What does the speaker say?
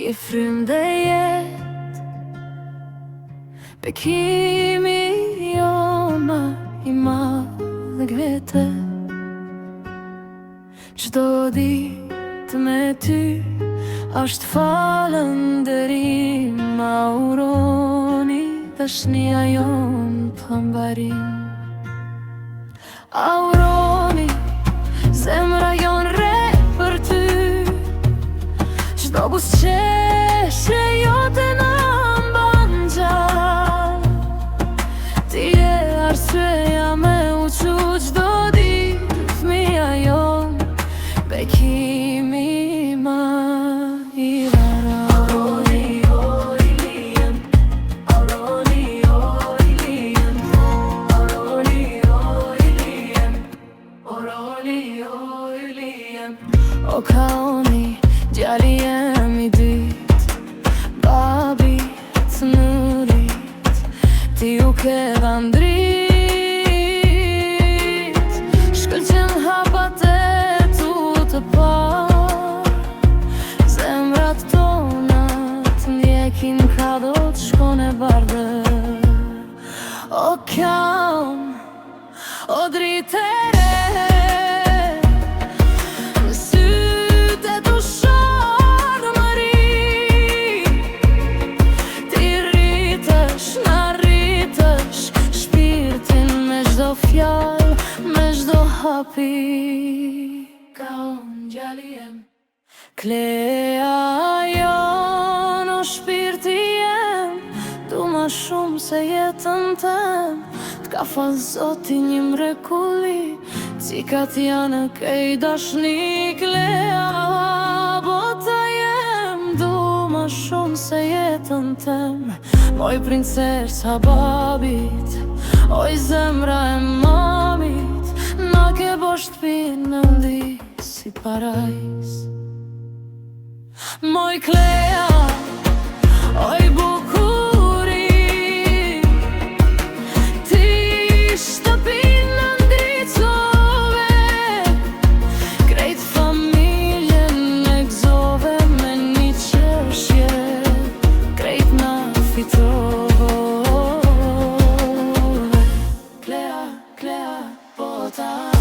Ti e frym dhe jet bekimi jo ma I madh vete. Çdo ditë me ty është falënderim, ma uroni dashnia jon pëmbarim. Auroni zemra jon re për ty, çdo buzëqeshje jote na mban gjallë. Ti je arsyeja me u çu çdo ditë fëmia jon, bekimi ma I rara. Auroni o I lijen, auroni o I lijen, auroni o I lijen, auroni o I lijen. O kaoni djali jem I dyt, babi të nërit, ti u ke dhan drit. Shkëlqen hapat e tu të par, zemrat tona të ndjekin ka do të shkon e bardhë. O kaon, o dritë e re, fjall me çdo hapi. Kaon djali jem, klea jon o shpirti jem, du ma shumë se jetën tem. T'ka fal Zoti një mrekulli, cikat janë kej dashni. Klea bota jem, du ma shumë se jetën tem. Moj princesa babit, oj zemra e mamit, na ke bo shtëpi në ndi si parajs. Moj Klea, oj bukuri, ti shtëpi në ndricove, krejt familjen e gzove me një qeshje, krejt na fitove. Klea, bota